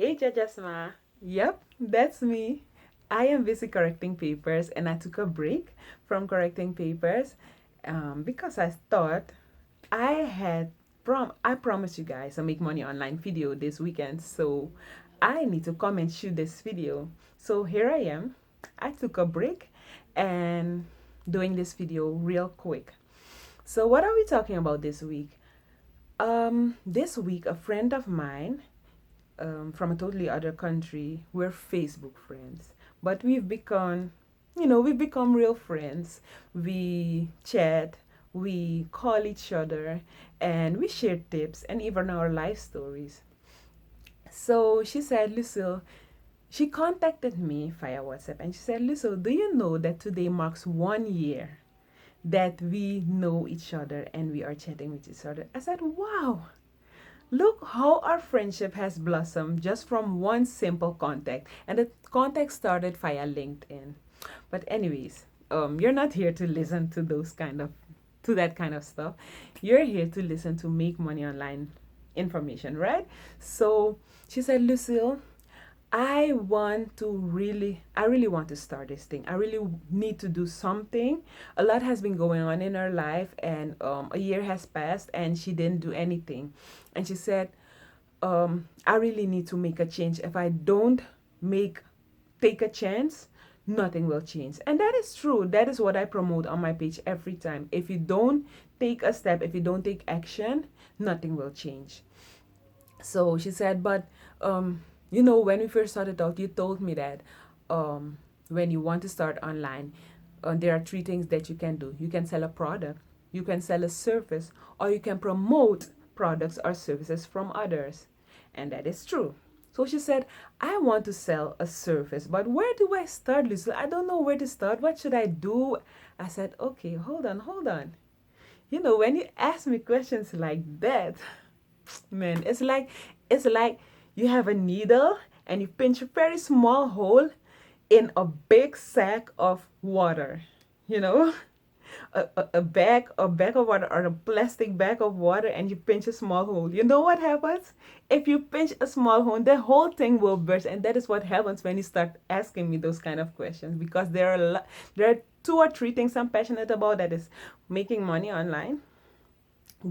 Hey, Jajasma. Yep, that's me. I am busy correcting papers and I took a break from correcting papers because I thought I had I promised you guys a make money online video this weekend, so I need to come and shoot this video. So here I am. I took a break and doing this video real quick. So what are we talking about this week? This week a friend of mine from a totally other country. We're Facebook friends, but we've become real friends. We chat, we call each other, and we share tips and even our life stories. So she said, Lucille, she contacted me via WhatsApp and she said, Lucille, do you know that today marks 1 year that we know each other and we are chatting with each other? I said, wow, look how our friendship has blossomed just from one simple contact. And the contact started via LinkedIn. But anyways, you're not here to listen to that kind of stuff. You're here to listen to make money online information, right? So she said, Lucille, I really want to start this thing. I really need to do something. A lot has been going on in her life, and a year has passed, and she didn't do anything. And she said, I really need to make a change. If I don't take a chance, nothing will change. And that is true. That is what I promote on my page every time. If you don't take a step, if you don't take action, nothing will change. So she said, but when we first started out, you told me that when you want to start online, there are three things that you can do. You can sell a product, you can sell a service, or you can promote products or services from others. And that is true. So she said, I want to sell a service, but where do I start, Lisa? I don't know where to start. What should I do? I said, okay, hold on. When you ask me questions like that, man, it's like you have a needle and you pinch a very small hole in a big sack of water. You know, a bag of water or a plastic bag of water, and you pinch a small hole. You know what happens? If you pinch a small hole, the whole thing will burst, and that is what happens when you start asking me those kind of questions. Because there are two or three things I'm passionate about. That is making money online.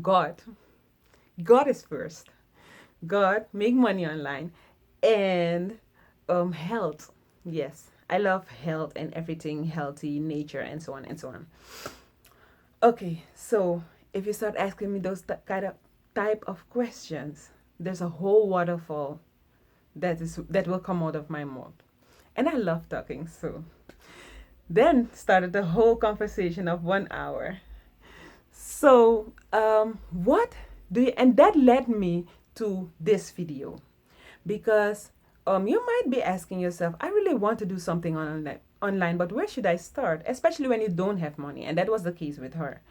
God, God is first. God, make money online, and health. Yes, I love health and everything healthy, nature, and so on and so on. Okay, so if you start asking me those kind of type of questions, there's a whole waterfall that will come out of my mouth, and I love talking. So then started the whole conversation of 1 hour. So what do you? And that led me to this video, because you might be asking yourself, I really want to do something online, but where should I start? Especially when you don't have money, and that was the case with her.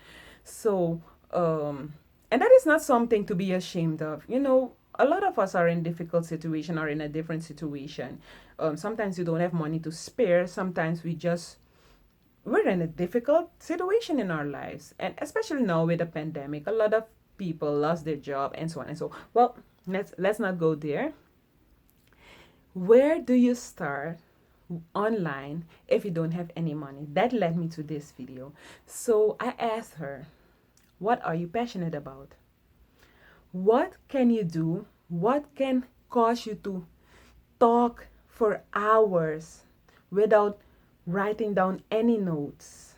So, and that is not something to be ashamed of. A lot of us are in difficult situation or in a different situation. Sometimes you don't have money to spare. Sometimes we're in a difficult situation in our lives, and especially now with the pandemic, a lot of people lost their job and so on and so. Well, let's not go there. Where do you start online if you don't have any money? That led me to this video. So I asked her, what are you passionate about? What can you do? What can cause you to talk for hours without writing down any notes?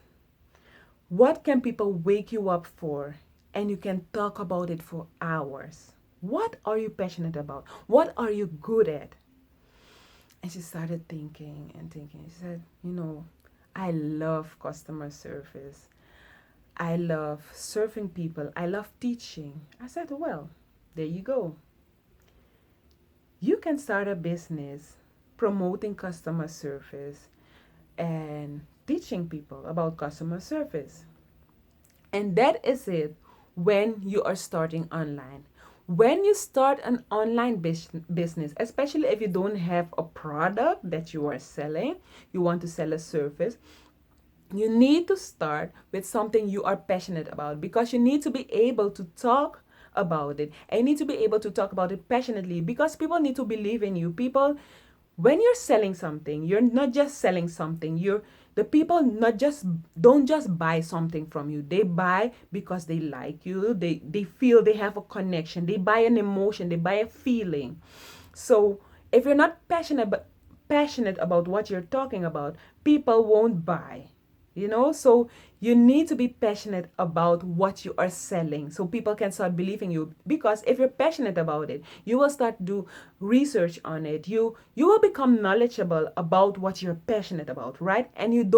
What can people wake you up for and you can talk about it for hours? What are you passionate about? What are you good at? And she started thinking and thinking. She said, I love customer service. I love serving people. I love teaching. I said, well, there you go. You can start a business promoting customer service and teaching people about customer service. And that is it when you are starting online. When you start an online business, especially if you don't have a product that you are selling, you want to sell a service, you need to start with something you are passionate about, because you need to be able to talk about it, and you need to be able to talk about it passionately, because people need to believe in you. People, when you're selling something, you're not just selling something. You're the people not just don't just buy something from you. They buy because they like you. They feel they have a connection. They buy an emotion. They buy a feeling. So if you're not passionate about what you're talking about, people won't buy. So you need to be passionate about what you are selling so people can start believing you. Because if you're passionate about it, you will start do research on it. You will become knowledgeable about what you're passionate about, right? And it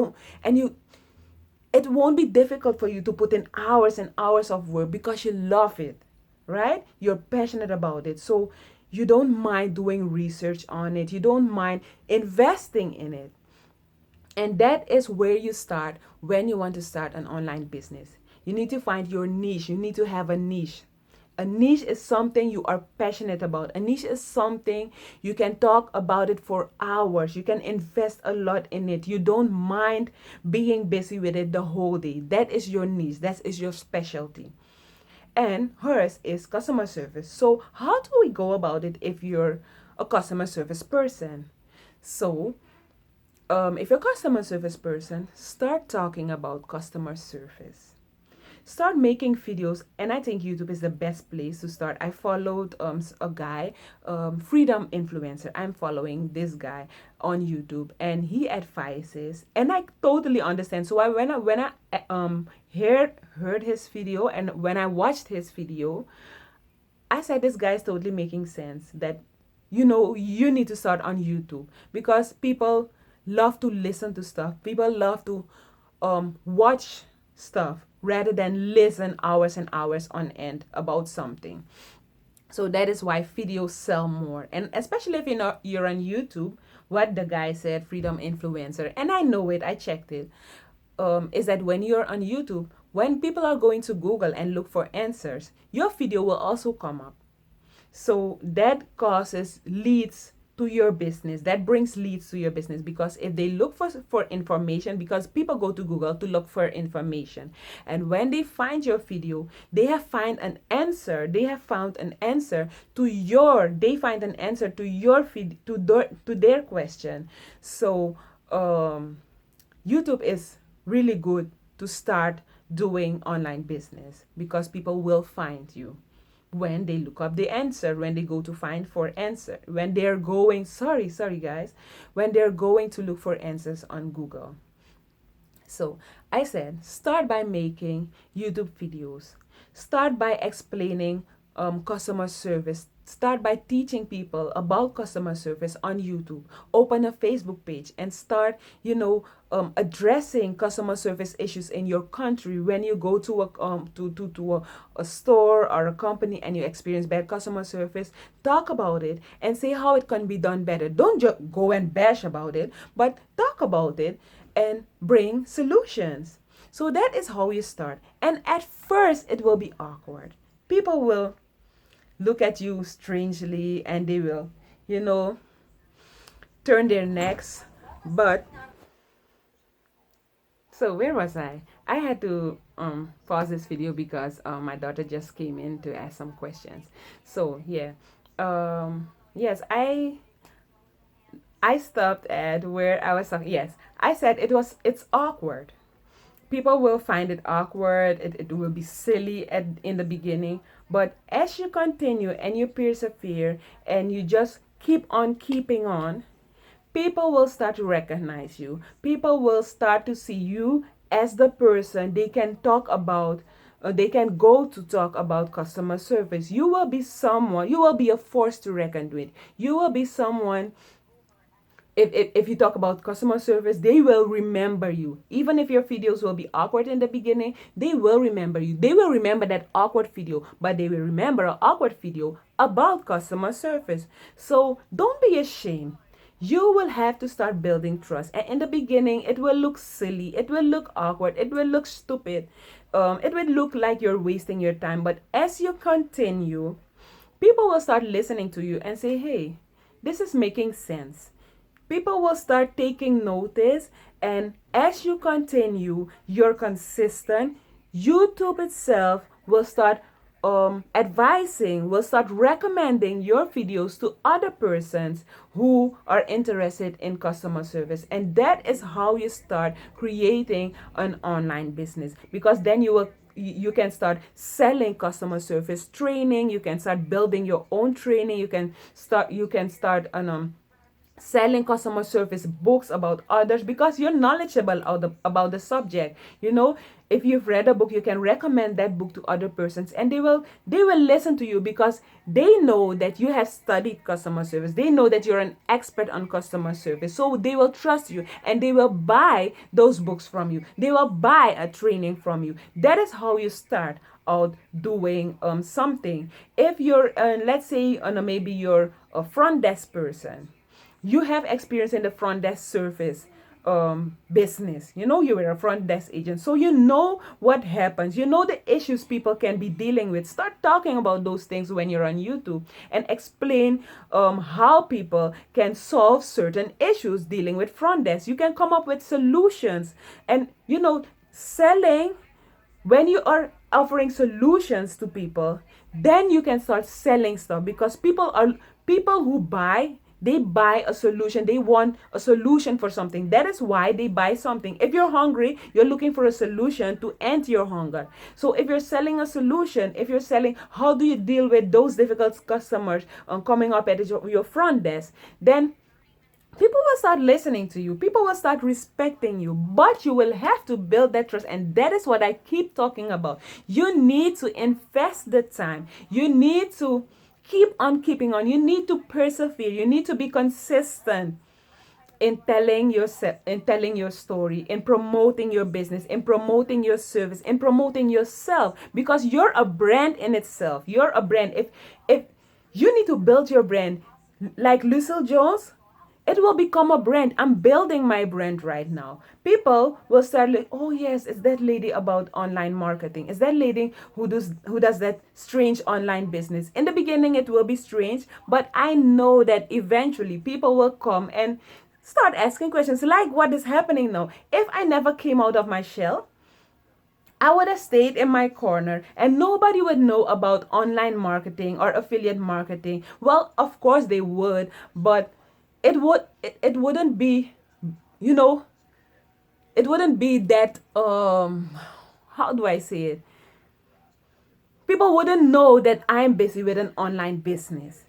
won't be difficult for you to put in hours and hours of work because you love it, right? You're passionate about it. So you don't mind doing research on it. You don't mind investing in it. And that is where you start when you want to start an online business. You need to find your niche. You need to have a niche. A niche is something you are passionate about. A niche is something you can talk about it for hours. You can invest a lot in it. You don't mind being busy with it the whole day. That is your niche. That is your specialty. And hers is customer service. So how do we go about it if you're a customer service person? So if you're a customer service person, start talking about customer service. Start making videos, and I think YouTube is the best place to start. I followed a guy, freedom influencer. I'm following this guy on YouTube, and he advises, and I totally understand. So when I heard his video, and when I watched his video, I said this guy is totally making sense. That you need to start on YouTube, because people love to listen to stuff. People love to watch stuff rather than listen hours and hours on end about something. So that is why videos sell more. And especially if you're on YouTube, what the guy said, freedom influencer, and I know it, I checked it, is that when you're on YouTube, when people are going to Google and look for answers, your video will also come up. So that causes leads to your business. That brings leads to your business, because if they look for information, because people go to Google to look for information, and when they find your video, they have found an answer. They find an answer to your to their question. So YouTube is really good to start doing online business, because people will find you when they look up the answer, when they go to find for answer, when they're going, sorry guys, when they're going to look for answers on Google. So I said, start by making YouTube videos. Start by explaining customer service. Start by teaching people about customer service on YouTube. Open a Facebook page and start, addressing customer service issues in your country. When you go to a store or a company and you experience bad customer service, talk about it and say how it can be done better. Don't just go and bash about it, but talk about it and bring solutions. So that is how you start. And at first, it will be awkward. People will look at you strangely, and they will, turn their necks. But so where was I? I had to pause this video because my daughter just came in to ask some questions. So yeah, yes, I stopped at where I was talking. Yes, I said it's awkward. People will find it awkward. It will be silly in the beginning, but as you continue and you persevere and you just keep on keeping on, people will start to recognize you. People will start to see you as the person they can talk about. They can go to talk about customer service. You will be someone. You will be a force to reckon with. You will be someone. If you talk about customer service, they will remember you. Even if your videos will be awkward in the beginning, they will remember you. They will remember that awkward video, but they will remember an awkward video about customer service. So don't be ashamed. You will have to start building trust. And in the beginning, it will look silly. It will look awkward. It will look stupid. It will look like you're wasting your time. But as you continue, people will start listening to you and say, hey, this is making sense. People will start taking notice, and as you continue, you're consistent, YouTube itself will start advising, will start recommending your videos to other persons who are interested in customer service. And that is how you start creating an online business, because then you can start selling customer service training, you can start building your own training, you can start selling customer service books about others, because you're knowledgeable about the subject. If you've read a book, you can recommend that book to other persons, and they will listen to you, because they know that you have studied customer service, they know that you're an expert on customer service, so they will trust you and they will buy those books from you, they will buy a training from you. That is how you start out doing something. If you're let's say maybe you're a front desk person, you have experience in the front desk service business. You were a front desk agent, so you know what happens, you know the issues people can be dealing with. Start talking about those things when you're on YouTube, and explain how people can solve certain issues dealing with front desk. You can come up with solutions, and selling. When you are offering solutions to people, then you can start selling stuff, because people who buy, they buy a solution. They want a solution for something. That is why they buy something. If you're hungry, you're looking for a solution to end your hunger. So if you're selling a solution, if you're selling how do you deal with those difficult customers coming up at your front desk, then people will start listening to you, people will start respecting you. But you will have to build that trust, and that is what I keep talking about. You need to invest the time, you need to keep on keeping on, you need to persevere, you need to be consistent in telling your story, in promoting your business, in promoting your service, in promoting yourself, because you're a brand in itself. You're a brand. If you need to build your brand like Lucille Jones, it will become a brand. I'm building my brand right now. People will start like, oh yes, it's that lady about online marketing. It's that lady who does that strange online business. In the beginning, it will be strange, but I know that eventually people will come and start asking questions like what is happening now. If I never came out of my shell, I would have stayed in my corner and nobody would know about online marketing or affiliate marketing. Well, of course they would, but it wouldn't be, you know, it wouldn't be that how do I say it? People wouldn't know that I'm busy with an online business.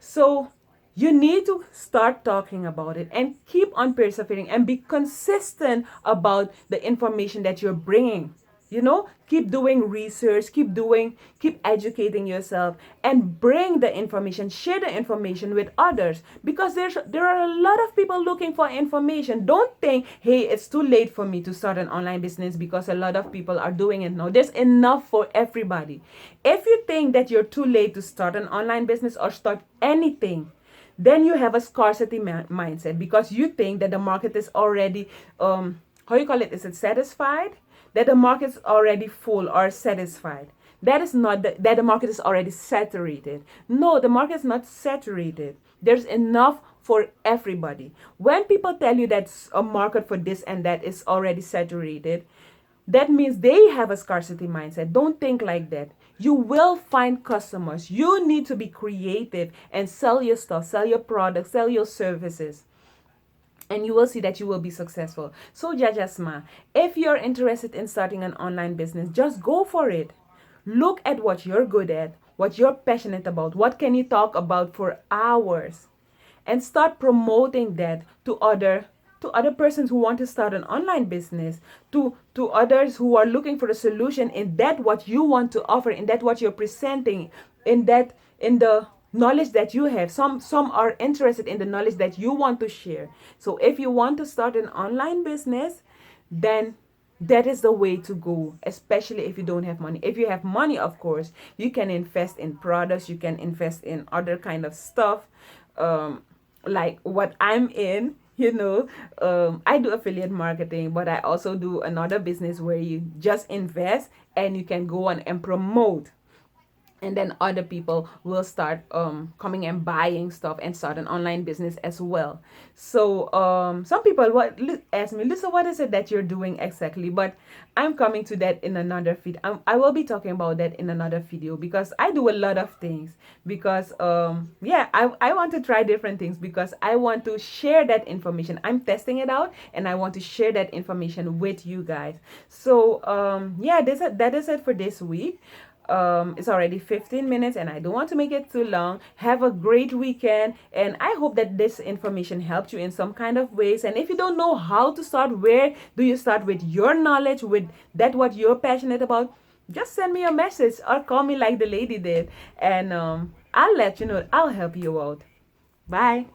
So you need to start talking about it and keep on persevering and be consistent about the information that you're bringing. Keep doing research, keep educating yourself, and bring the information, share the information with others, because there are a lot of people looking for information. Don't think, hey, it's too late for me to start an online business because a lot of people are doing it now. There's enough for everybody. If you think that you're too late to start an online business or start anything, then you have a scarcity mindset, because you think that the market is already how you call it, is it satisfied, that the market's already full or satisfied. That is not that the market is already saturated. No, the market is not saturated. There's enough for everybody. When people tell you that a market for this and that is already saturated, that means they have a scarcity mindset. Don't think like that. You will find customers. You need to be creative and sell your stuff, sell your products, sell your services, and you will see that you will be successful. So Jajasma, if you're interested in starting an online business, just go for it. Look at what you're good at, what you're passionate about, what can you talk about for hours, and start promoting that to other persons who want to start an online business, to others who are looking for a solution in that what you want to offer, in that what you're presenting, in the knowledge that you have. Some are interested in the knowledge that you want to share. So if you want to start an online business, then that is the way to go, especially if you don't have money. If you have money, of course, you can invest in products, you can invest in other kind of stuff, like what I'm in. I do affiliate marketing, but I also do another business where you just invest and you can go on and promote. and then other people will start coming and buying stuff and start an online business as well. So some people ask me, Lisa, what is it that you're doing exactly? But I'm coming to that in another feed. I will be talking about that in another video, because I do a lot of things, because yeah, I want to try different things, because I want to share that information. I'm testing it out and I want to share that information with you guys. So yeah, that is it for this week. It's already 15 minutes and I don't want to make it too long. Have a great weekend, and I hope that this information helped you in some kind of ways. And if you don't know how to start, where do you start with your knowledge, with that what you're passionate about? Just send me a message or call me like the lady did, and I'll let you know. I'll help you out. Bye.